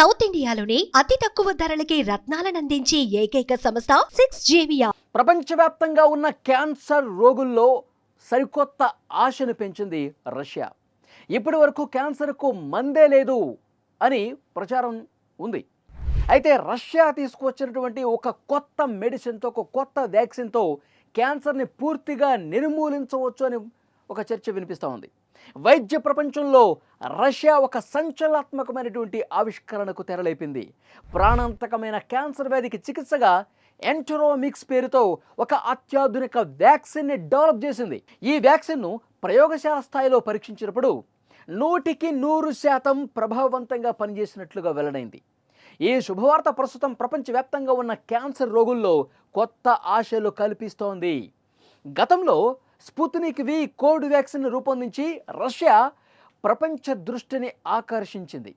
South ఇండియాలోని అతి తక్కువ ధరలకి రత్నాలనందించే ఏకైక సంస్థ 6JVR. ప్రపంచవ్యాప్తంగా ఉన్న క్యాన్సర్ రోగుల్లో సరికొత్త ఆశను పెంచింది రష్యా. ఇప్పటి వరకు క్యాన్సర్కు మందే లేదు అని ప్రచారం ఉంది. అయితే రష్యా తీసుకువచ్చినటువంటి ఒక కొత్త మెడిసిన్తో, ఒక కొత్త వ్యాక్సిన్తో క్యాన్సర్ని పూర్తిగా నిర్మూలించవచ్చు అని ఒక చర్చ వినిపిస్తూ ఉంది. వైద్య ప్రపంచంలో రష్యా ఒక సంచలనాత్మకమైనటువంటి ఆవిష్కరణకు తెరలేపింది. ప్రాణాంతకమైన క్యాన్సర్ వ్యాధికి చికిత్సగా ఎంటరోమిక్స్ పేరుతో ఒక అత్యాధునిక వ్యాక్సిన్ని డెవలప్ చేసింది. ఈ వ్యాక్సిన్ను ప్రయోగశాల స్థాయిలో పరీక్షించినప్పుడు 100% ప్రభావవంతంగా పనిచేసినట్లుగా వెల్లడైంది. ఈ శుభవార్త ప్రస్తుతం ప్రపంచవ్యాప్తంగా ఉన్న క్యాన్సర్ రోగుల్లో కొత్త ఆశలు కల్పిస్తోంది. గతంలో స్పుత్నిక్ వి కోడ్ వ్యాక్సిన్ రూపొందించి రష్యా ప్రపంచ దృష్టిని ఆకర్షించింది.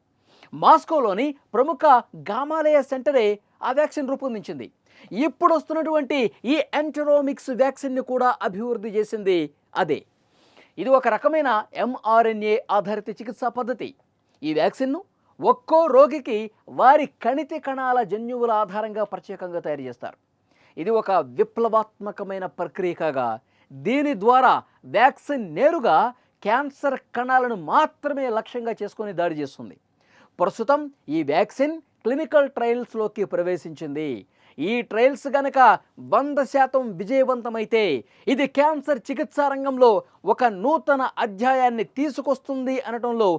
మాస్కోలోని ప్రముఖ గామాలయ సెంటరే ఆ వ్యాక్సిన్ రూపొందించింది. ఇప్పుడు వస్తున్నటువంటి ఈ ఎంటరోమిక్స్ వ్యాక్సిన్ను కూడా అభివృద్ధి చేసింది అదే. ఇది ఒక రకమైన mRNA ఆధారిత చికిత్సా పద్ధతి. ఈ వ్యాక్సిన్ను ఒక్కో రోగికి వారి కణితి కణాల జన్యువుల ఆధారంగా ప్రత్యేకంగా తయారు చేస్తారు. ఇది ఒక విప్లవాత్మకమైన ప్రక్రియ కాగా దీని ద్వారా వ్యాక్సిన్ నేరుగా క్యాన్సర్ కణాలను మాత్రమే లక్ష్యంగా చేసుకొని దాడి చేస్తుంది. ప్రస్తుతం ఈ వ్యాక్సిన్ క్లినికల్ ట్రయల్స్లోకి ప్రవేశించింది. ఈ ట్రయల్స్ గనక 100% విజయవంతమైతే ఇది క్యాన్సర్ చికిత్సా రంగంలో ఒక నూతన అధ్యాయాన్ని తీసుకొస్తుంది అనడంలో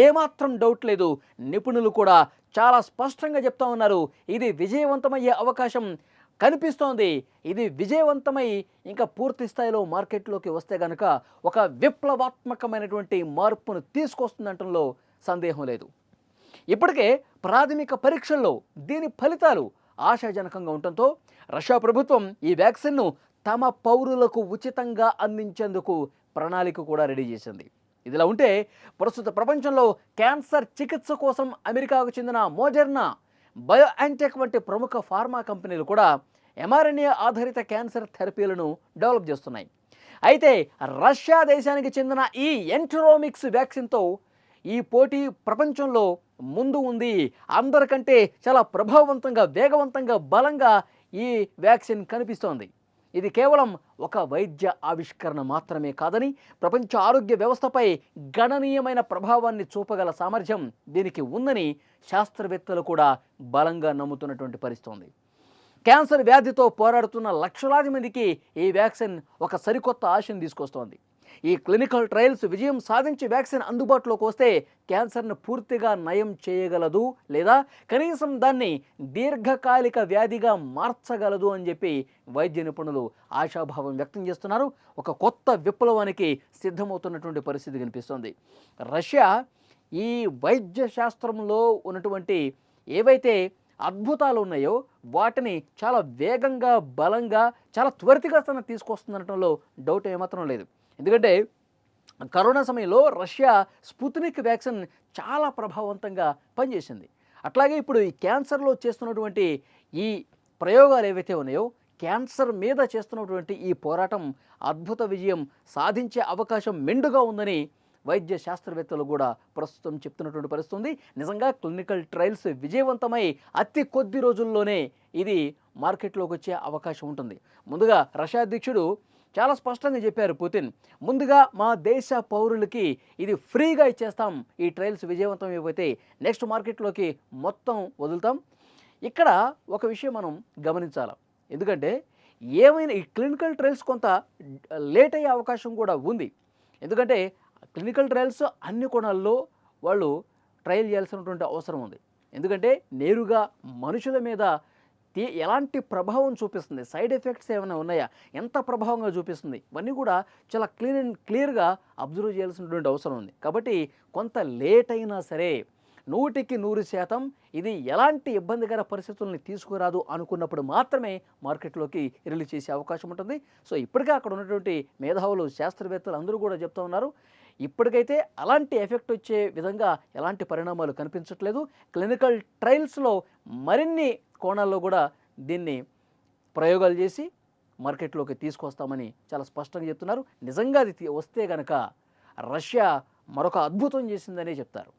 ఏమాత్రం డౌట్ లేదు. నిపుణులు కూడా చాలా స్పష్టంగా చెప్తా ఉన్నారు. ఇది విజయవంతమయ్యే అవకాశం కనిపిస్తోంది. ఇది విజయవంతమై ఇంకా పూర్తి స్థాయిలో మార్కెట్లోకి వస్తే కనుక ఒక విప్లవాత్మకమైనటువంటి మార్పును తీసుకొస్తుందనటంలో సందేహం లేదు. ఇప్పటికే ప్రాథమిక పరీక్షల్లో దీని ఫలితాలు ఆశాజనకంగా ఉండటంతో రష్యా ప్రభుత్వం ఈ వ్యాక్సిన్ను తమ పౌరులకు ఉచితంగా అందించేందుకు ప్రణాళిక కూడా రెడీ చేసింది. ఇదిలా ఉంటే ప్రస్తుత ప్రపంచంలో క్యాన్సర్ చికిత్స కోసం అమెరికాకు చెందిన మోడెర్నా, బయోఎన్టెక్ వంటి ప్రముఖ ఫార్మా కంపెనీలు కూడా mRNA ఆధారిత క్యాన్సర్ థెరపీలను డెవలప్ చేస్తున్నాయి. అయితే రష్యా దేశానికి చెందిన ఈ ఎంటరోమిక్స్ వ్యాక్సిన్తో ఈ పోటీ ప్రపంచంలో ముందు ఉంది. అందరికంటే చాలా ప్రభావవంతంగా, వేగవంతంగా, బలంగా ఈ వ్యాక్సిన్ కనిపిస్తోంది. ఇది కేవలం ఒక వైద్య ఆవిష్కరణ మాత్రమే కాదని ప్రపంచ ఆరోగ్య వ్యవస్థపై గణనీయమైన ప్రభావాన్ని చూపగల సామర్థ్యం దీనికి ఉందని శాస్త్రవేత్తలు కూడా బలంగా నమ్ముతున్నటువంటి పరిస్థితి ఉంది. క్యాన్సర్ వ్యాధితో పోరాడుతున్న లక్షలాది మందికి ఈ వ్యాక్సిన్ ఒక సరికొత్త ఆశను తీసుకొస్తోంది. ఈ క్లినికల్ ట్రయల్స్ విజయం సాధించి వ్యాక్సిన్ అందుబాటులోకి వస్తే క్యాన్సర్ను పూర్తిగా నయం చేయగలదు, లేదా కనీసం దాన్ని దీర్ఘకాలిక వ్యాధిగా మార్చగలదు అని చెప్పి వైద్య నిపుణులు ఆశాభావం వ్యక్తం చేస్తున్నారు. ఒక కొత్త విప్లవానికి సిద్ధమవుతున్నటువంటి పరిస్థితి కనిపిస్తోంది. రష్యా ఈ వైద్య శాస్త్రంలో ఉన్నటువంటి ఏవైతే అద్భుతాలు ఉన్నాయో వాటిని చాలా వేగంగా, బలంగా, చాలా త్వరితగతిన తీసుకొస్తుందనటంలో డౌట్ ఏమాత్రం లేదు. ఎందుకంటే కరోనా సమయంలో రష్యా స్పుత్నిక్ వ్యాక్సిన్ చాలా ప్రభావవంతంగా పనిచేసింది. అట్లాగే ఇప్పుడు ఈ క్యాన్సర్లో చేస్తున్నటువంటి ఈ ప్రయోగాలు ఏవైతే ఉన్నాయో, క్యాన్సర్ మీద చేస్తున్నటువంటి ఈ పోరాటం అద్భుత విజయం సాధించే అవకాశం మెండుగా ఉందని వైద్య శాస్త్రవేత్తలు కూడా ప్రస్తుతం చెప్తున్నటువంటి పరిస్థితి ఉంది. నిజంగా క్లినికల్ ట్రయల్స్ విజయవంతమై అతి కొద్ది రోజుల్లోనే ఇది మార్కెట్లోకి వచ్చే అవకాశం ఉంటుంది. ముందుగా రష్యా అధ్యక్షుడు చాలా స్పష్టంగా చెప్పారు పుతిన్, ముందుగా మా దేశ పౌరులకి ఇది ఫ్రీగా ఇచ్చేస్తాం, ఈ ట్రయల్స్ విజయవంతం అయిపోతే నెక్స్ట్ మార్కెట్లోకి మొత్తం వదులుతాం. ఇక్కడ ఒక విషయం మనం గమనించాలి. ఎందుకంటే ఏమైనా ఈ క్లినికల్ ట్రయల్స్ కొంత లేట్ అయ్యే అవకాశం కూడా ఉంది. ఎందుకంటే క్లినికల్ ట్రయల్స్ అన్ని కోణాల్లో వాళ్ళు ట్రయల్ చేయాల్సినటువంటి అవసరం ఉంది. ఎందుకంటే నేరుగా మనుషుల మీద ఎలాంటి ప్రభావం చూపిస్తుంది, సైడ్ ఎఫెక్ట్స్ ఏమైనా ఉన్నాయా, ఎంత ప్రభావంగా చూపిస్తుంది, ఇవన్నీ కూడా చాలా క్లియర్గా అబ్జర్వ్ చేయాల్సినటువంటి అవసరం ఉంది. కాబట్టి కొంత లేట్ అయినా సరే 100% ఇది ఎలాంటి ఇబ్బందికర పరిస్థితుల్ని తీసుకురాదు అనుకున్నప్పుడు మాత్రమే మార్కెట్లోకి రిలీజ్ చేసే అవకాశం ఉంటుంది. సో ఇప్పటికే అక్కడ ఉన్నటువంటి మేధావులు, శాస్త్రవేత్తలు అందరూ కూడా చెప్తూ ఉన్నారు, ఇప్పటికైతే అలాంటి ఎఫెక్ట్ వచ్చే విధంగా ఎలాంటి పరిణామాలు కనిపించట్లేదు. క్లినికల్ ట్రయల్స్లో మరిన్ని కోణాల్లో కూడా దీన్ని ప్రయోగాలు చేసి మార్కెట్లోకి తీసుకొస్తామని చాలా స్పష్టంగా చెప్తున్నారు. నిజంగా అది వస్తే కనుక రష్యా మరొక అద్భుతం చేసిందనే చెప్తారు.